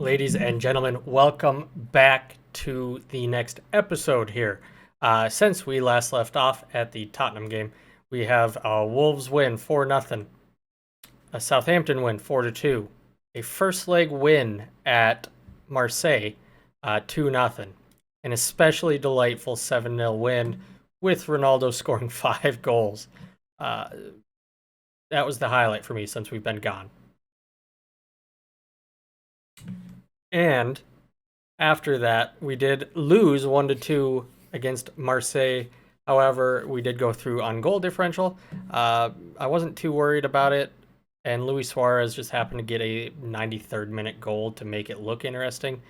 Ladies and gentlemen, welcome back to the next episode here. Since we last left off at the Tottenham game, we have a Wolves win 4-0, a Southampton win 4-2, a first leg win at Marseille 2-0, an especially delightful 7-0 win with Ronaldo scoring 5 goals. That was the highlight for me since we've been gone. And after that, we did lose 1-2 against Marseille. However, we did go through on goal differential. I wasn't too worried about it, and Luis Suarez just happened to get a 93rd minute goal to make it look interesting.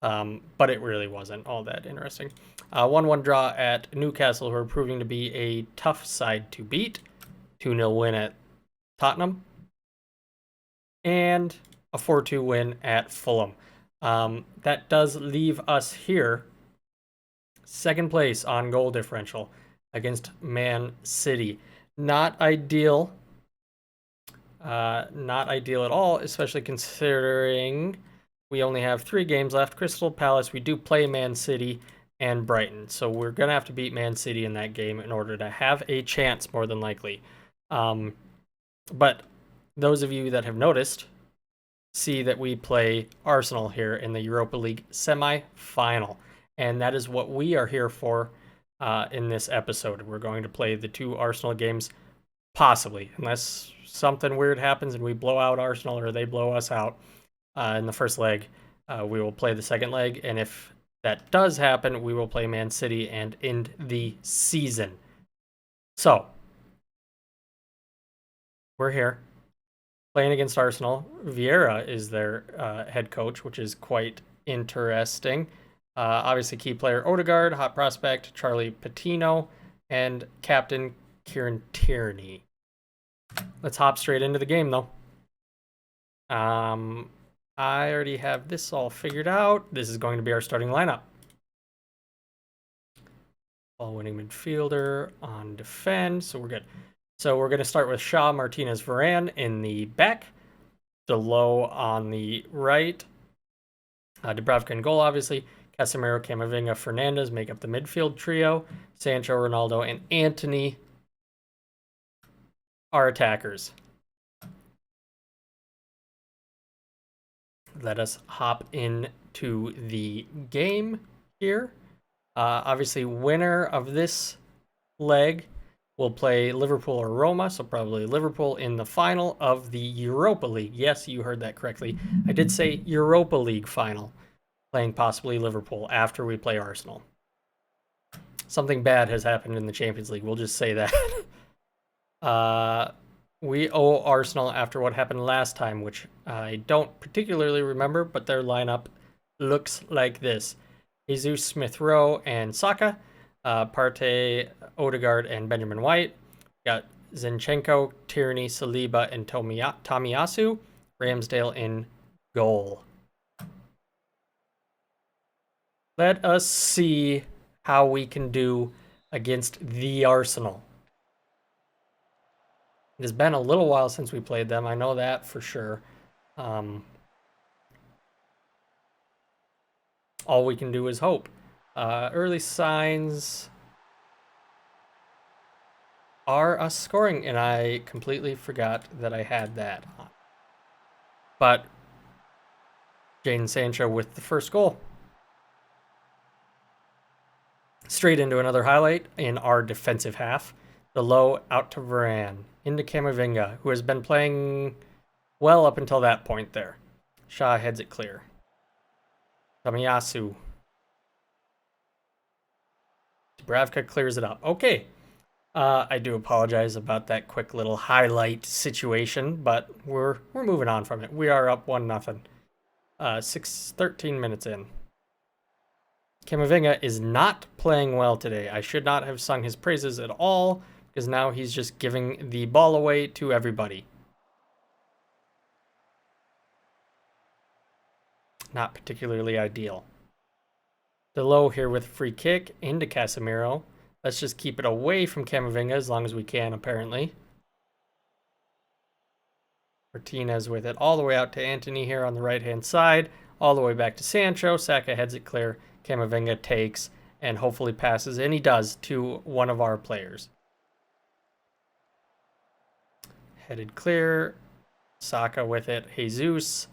But it really wasn't all that interesting. 1-1 draw at Newcastle, who are proving to be a tough side to beat. 2-0 win at Tottenham. And a 4-2 win at Fulham. That does leave us here, second place on goal differential against Man City. Not ideal. Not ideal at all, especially considering we only have 3 games left. Crystal Palace, we do play Man City and Brighton. So we're going to have to beat Man City in that game in order to have a chance, more than likely. But those of you that have noticed see that we play Arsenal here in the Europa League semi-final. And that is what we are here for in this episode. We're going to play the 2 Arsenal games, possibly, unless something weird happens and we blow out Arsenal or they blow us out in the first leg. We will play the second leg, and if that does happen, we will play Man City and end the season. So, we're here playing against Arsenal. Vieira is their head coach, which is quite interesting. Obviously, key player Odegaard, hot prospect Charlie Patino, and captain Kieran Tierney. Let's hop straight into the game, though. I already have this all figured out. This is going to be our starting lineup. Ball-winning midfielder on defend, so we're good. So we're going to start with Shaw, Martinez, Varane in the back. Delo on the right. Dubravka in goal, obviously. Casemiro, Camavinga, Fernandes make up the midfield trio. Sancho, Ronaldo, and Antony are attackers. Let us hop into the game here. Obviously, winner of this leg will play Liverpool or Roma, so probably Liverpool in the final of the Europa League. Yes, you heard that correctly. I did say Europa League final, playing possibly Liverpool after we play Arsenal. Something bad has happened in the Champions League, we'll just say that. We owe Arsenal after what happened last time, which I don't particularly remember, but their lineup looks like this. Jesus, Smith-Rowe, and Saka. Partey, Odegaard, and Benjamin White. Got Zinchenko, Tierney, Saliba, and Tomiyasu. Ramsdale in goal. Let us see how we can do against the Arsenal. It has been a little while since we played them. I know that for sure. All we can do is hope. Early signs are us scoring, and I completely forgot that I had that on. But Jadon Sancho with the first goal. Straight into another highlight in our defensive half. The low out to Varane. Into Camavinga, who has been playing well up until that point there. Shaw heads it clear. Tomiyasu. Dubravka clears it up. Okay. I do apologize about that quick little highlight situation, but we're moving on from it. We are up 1-0. 13 minutes in. Camavinga is not playing well today. I should not have sung his praises at all, because now he's just giving the ball away to everybody. Not particularly ideal. Delo here with free kick into Casemiro. Let's just keep it away from Camavinga as long as we can, apparently. Martinez with it all the way out to Antony here on the right-hand side. all the way back to Sancho. Saka heads it clear. Camavinga takes and hopefully passes, and he does, to one of our players. Headed clear. Saka with it. Jesus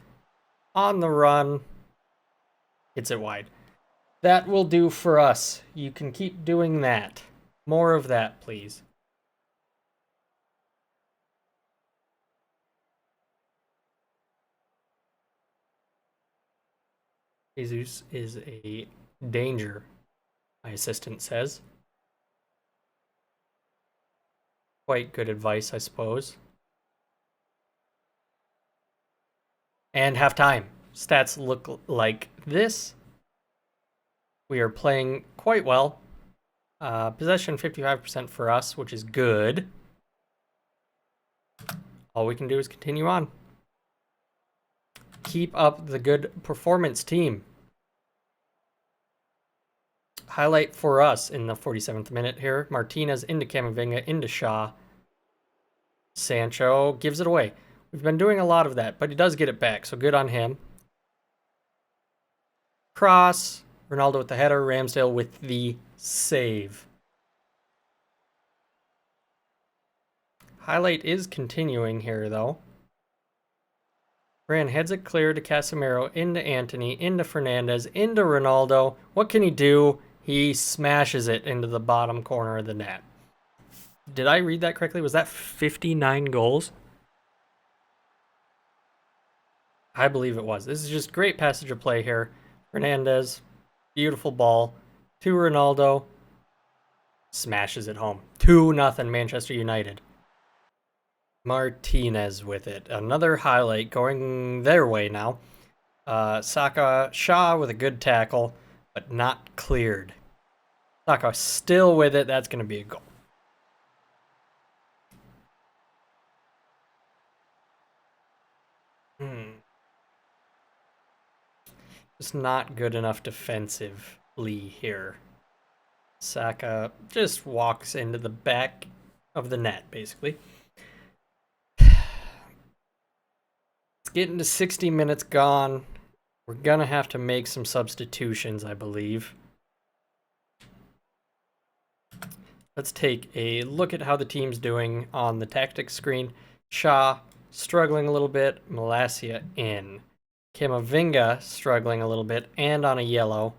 on the run. Hits it wide. That will do for us. You can keep doing that. More of that, please. Jesus is a danger, my assistant says. Quite good advice, I suppose. And halftime. Stats look like this. We are playing quite well. Possession 55% for us, which is good. All we can do is continue on. Keep up the good performance, team. Highlight for us in the 47th minute here. Martinez into Camavinga, into Shaw. Sancho gives it away. We've been doing a lot of that, but he does get it back, so good on him. Cross. Ronaldo with the header. Ramsdale with the save. Highlight is continuing here, though. Varane heads it clear to Casemiro, into Antony, into Fernandez, into Ronaldo. What can he do? He smashes it into the bottom corner of the net. Did I read that correctly? Was that 59 goals? I believe it was. This is just great passage of play here. Fernandez, beautiful ball to Ronaldo. Smashes it home. 2-0 Manchester United. Martinez with it. Another highlight going their way now. Saka, Shaw with a good tackle, but not cleared. Saka still with it. That's going to be a goal. Just not good enough defensively here. Saka just walks into the back of the net, basically. It's getting to 60 minutes gone. We're going to have to make some substitutions, I believe. Let's take a look at how the team's doing on the tactics screen. Shaw struggling a little bit. Malacia in. Camavinga struggling a little bit and on a yellow.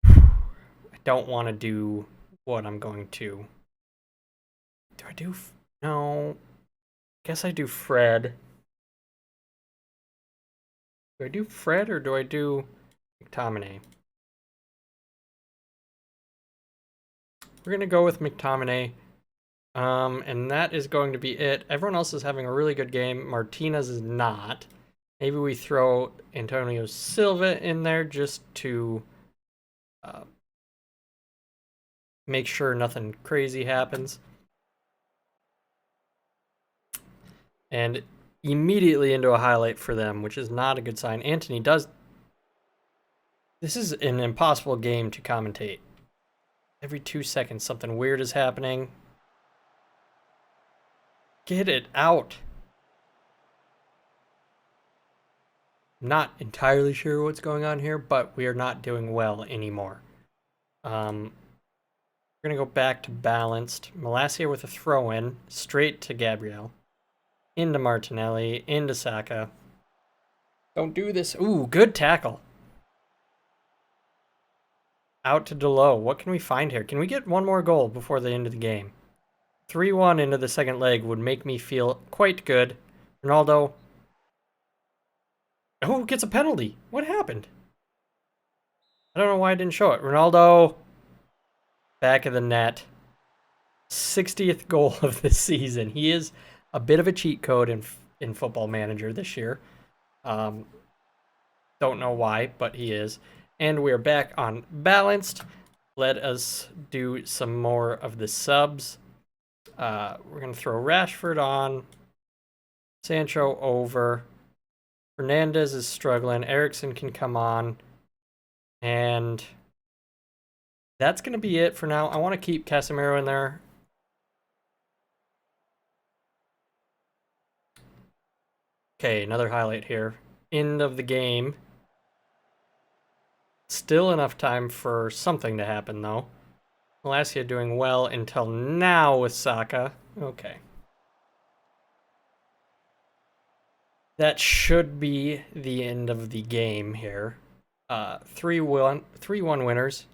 I don't want to do what I'm going to. Do I do? No. Guess I do Fred. Do I do Fred or do I do McTominay? We're going to go with McTominay. And that is going to be it. Everyone else is having a really good game. Martinez is not. Maybe we throw Antonio Silva in there just to make sure nothing crazy happens. And immediately into a highlight for them, which is not a good sign. Antony does... This is an impossible game to commentate. Every 2 seconds, something weird is happening. Get it out. Not entirely sure what's going on here, but we are not doing well anymore. We're going to go back to balanced. Malacia with a throw-in, straight to Gabriel. Into Martinelli, into Saka. Don't do this. Ooh, good tackle. Out to Delo. What can we find here? Can we get one more goal before the end of the game? 3-1 into the second leg would make me feel quite good. Ronaldo. Oh, gets a penalty. What happened? I don't know why I didn't show it. Ronaldo. Back of the net. 60th goal of the season. He is a bit of a cheat code in Football Manager this year. Don't know why, but he is. And we're back on balanced. Let us do some more of the subs. We're going to throw Rashford on. Sancho over. Fernandez is struggling. Eriksen can come on. And that's going to be it for now. I want to keep Casemiro in there. Okay, another highlight here. end of the game. Still enough time for something to happen, though. Malasia doing well until now with Saka. Okay. That should be the end of the game here. 3-1 winners.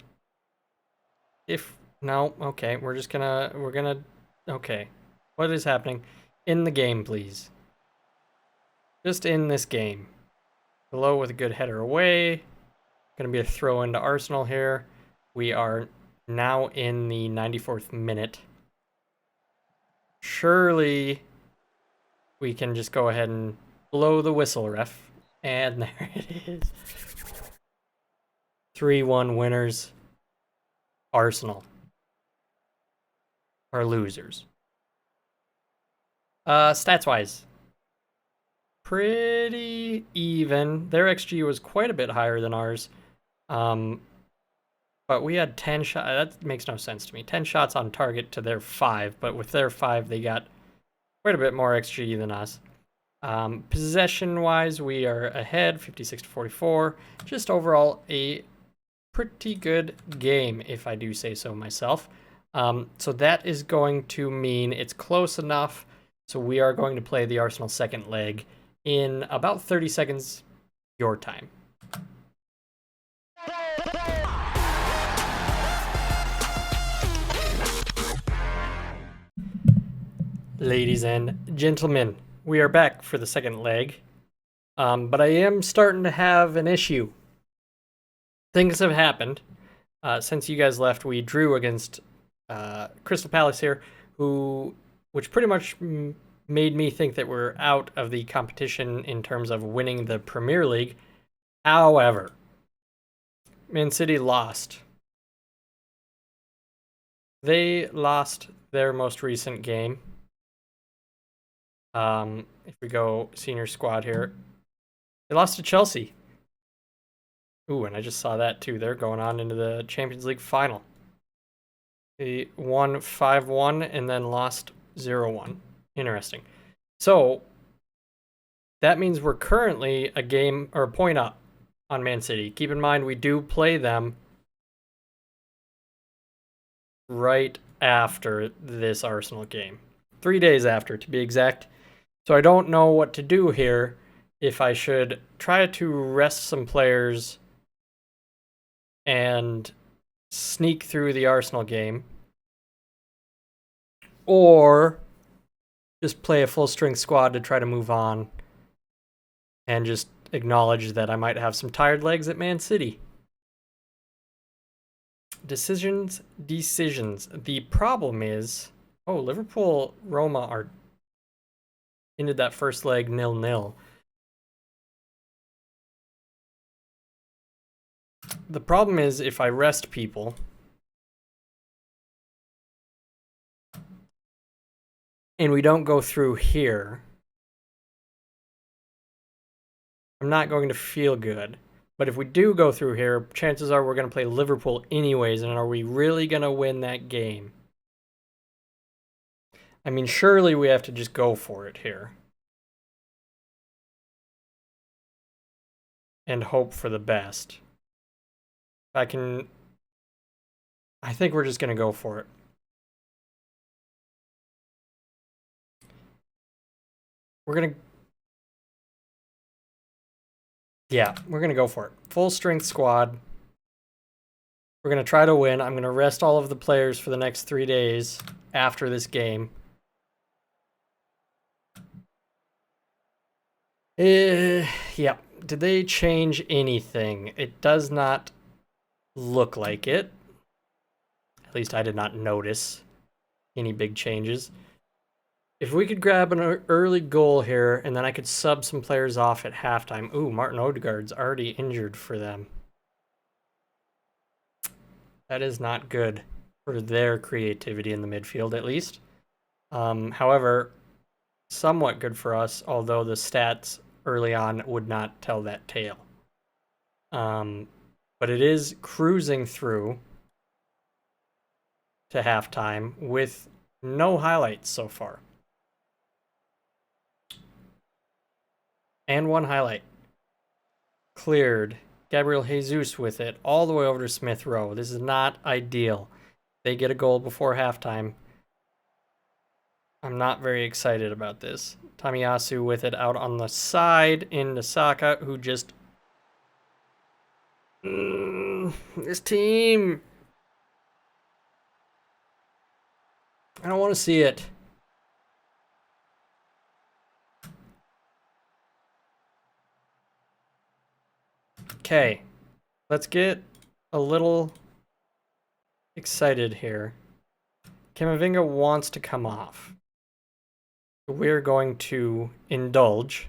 If no, okay, we're gonna okay. What is happening? In the game, please. Just in this game. Below with a good header away. Gonna be a throw into Arsenal here. We are now in the 94th minute. Surely we can just go ahead and blow the whistle, ref. And there it is. 3-1 winners. Arsenal are losers. Stats-wise, pretty even. Their XG was quite a bit higher than ours. But we had 10 shots. That makes no sense to me. 10 shots on target to their 5, but with their 5, they got quite a bit more XG than us. Possession-wise, we are ahead, 56-44. Just overall, a pretty good game, if I do say so myself. So that is going to mean it's close enough. So we are going to play the Arsenal second leg in about 30 seconds your time. Ladies and gentlemen, we are back for the second leg. But I am starting to have an issue. Things have happened. Since you guys left, we drew against Crystal Palace here, which pretty much made me think that we're out of the competition in terms of winning the Premier League. However, Man City lost. They lost their most recent game. If we go senior squad here, they lost to Chelsea. Ooh, and I just saw that too. They're going on into the Champions League final. They won 5-1 and then lost 0-1. Interesting. So that means we're currently a game or a point up on Man City. Keep in mind, we do play them right after this Arsenal game. 3 days after, to be exact. So I don't know what to do here. If I should try to rest some players and sneak through the Arsenal game, or just play a full-strength squad to try to move on and just acknowledge that I might have some tired legs at Man City. Decisions. The problem is, Liverpool, Roma ended that first leg 0-0. The problem is if I rest people, and we don't go through here, I'm not going to feel good. But if we do go through here, chances are we're going to play Liverpool anyways, and are we really going to win that game? I mean, surely we have to just go for it here. And hope for the best. I think we're just going to go for it. We're going to go for it. Full strength squad. We're going to try to win. I'm going to rest all of the players for the next 3 days after this game. Yeah. Did they change anything? It does not look like it. At least I did not notice any big changes. If we could grab an early goal here, and then I could sub some players off at halftime. Ooh, Martin Odegaard's already injured for them. That is not good for their creativity in the midfield, at least. However, somewhat good for us, although the stats early on would not tell that tale. But it is cruising through to halftime with no highlights so far. And one highlight. Cleared. Gabriel Jesus with it all the way over to Smith Rowe. This is not ideal. They get a goal before halftime. I'm not very excited about this. Tamiyasu with it out on the side into Saka, who just... this team... I don't want to see it. Okay, let's get a little excited here. Camavinga wants to come off. We're going to indulge,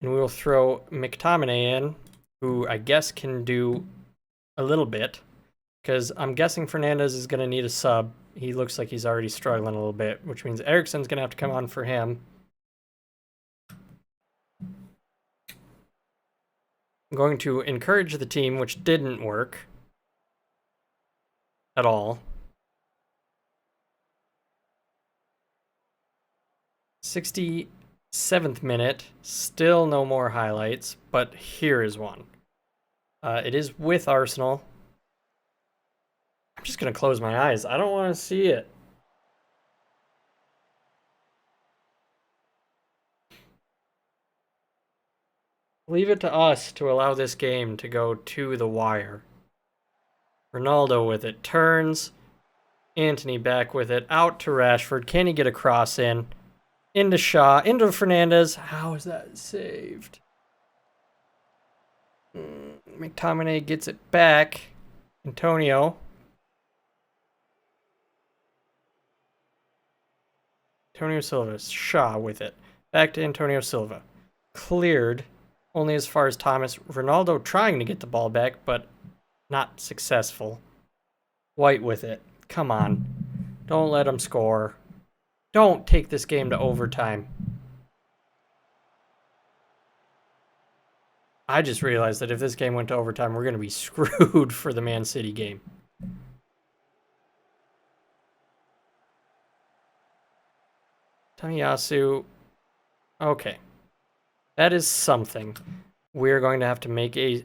and we will throw McTominay in, who I guess can do a little bit, because I'm guessing Fernandez is going to need a sub. He looks like he's already struggling a little bit, which means Eriksen's going to have to come on for him. I'm going to encourage the team, which didn't work at all. 67th minute, still no more highlights, but here is one. It is with Arsenal. I'm just going to close my eyes. I don't want to see it. Leave it to us to allow this game to go to the wire. Ronaldo with it. Turns. Antony back with it. Out to Rashford. Can he get a cross in? Into Shaw. Into Fernandez. How is that saved? McTominay gets it back. Antonio. Antonio Silva. Shaw with it. Back to Antonio Silva. Cleared. Only as far as Thomas. Ronaldo trying to get the ball back, but not successful. White with it. Come on. Don't let him score. Don't take this game to overtime. I just realized that if this game went to overtime, we're going to be screwed for the Man City game. Tamiyasu. Okay. That is something. We're going to have to make a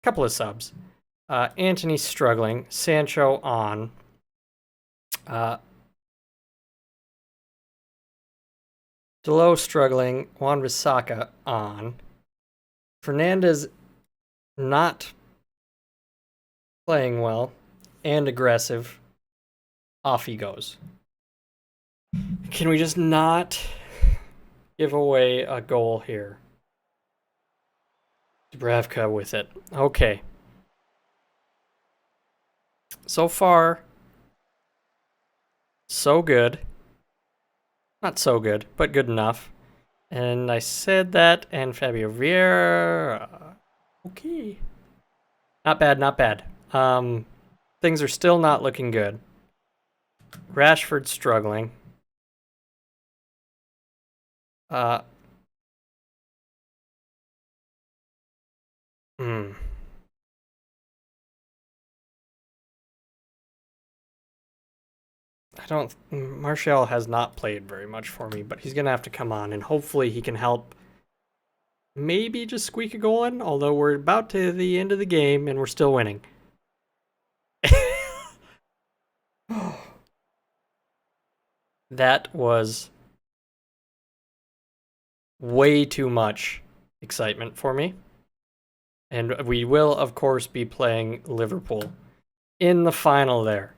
couple of subs. Antony's struggling. Sancho on. Delo struggling. Wan-Bissaka on. Fernandez not playing well and aggressive. Off he goes. Can we just not give away a goal here? Dubravka with it. Okay. So far, so good. Not so good, but good enough. And I said that, and Fabio Vieira. Okay. Not bad, not bad. Things are still not looking good. Rashford struggling. Martial has not played very much for me, but he's going to have to come on, and hopefully he can help maybe just squeak a goal in, although we're about to the end of the game and we're still winning. That was way too much excitement for me. And we will, of course, be playing Liverpool in the final there.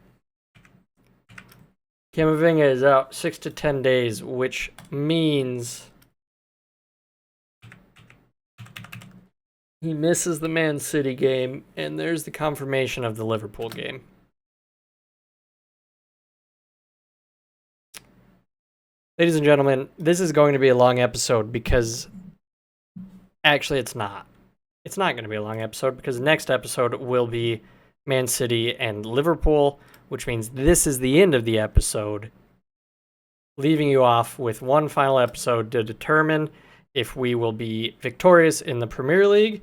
Camavinga is out 6 to 10 days, which means he misses the Man City game, and there's the confirmation of the Liverpool game. Ladies and gentlemen, this is going to be a long episode because actually it's not. It's not going to be a long episode because the next episode will be Man City and Liverpool, which means this is the end of the episode, leaving you off with one final episode to determine if we will be victorious in the Premier League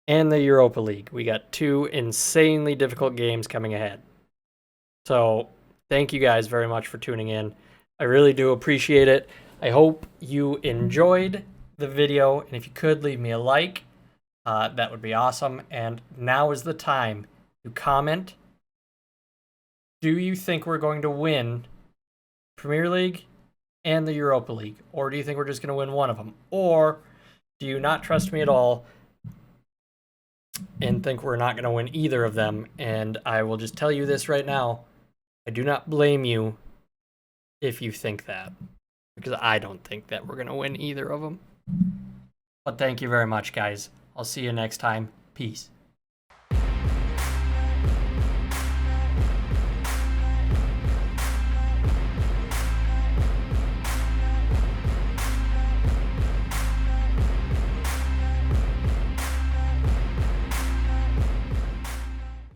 and the Europa League. We got two insanely difficult games coming ahead. So thank you guys very much for tuning in. I really do appreciate it. I hope you enjoyed the video, and if you could, leave me a like. that would be awesome. And now is the time to comment. Do you think we're going to win Premier League and the Europa League? Or do you think we're just going to win one of them? Or do you not trust me at all and think we're not going to win either of them? And I will just tell you this right now. I do not blame you if you think that, because I don't think that we're going to win either of them. But thank you very much, guys. I'll see you next time. Peace.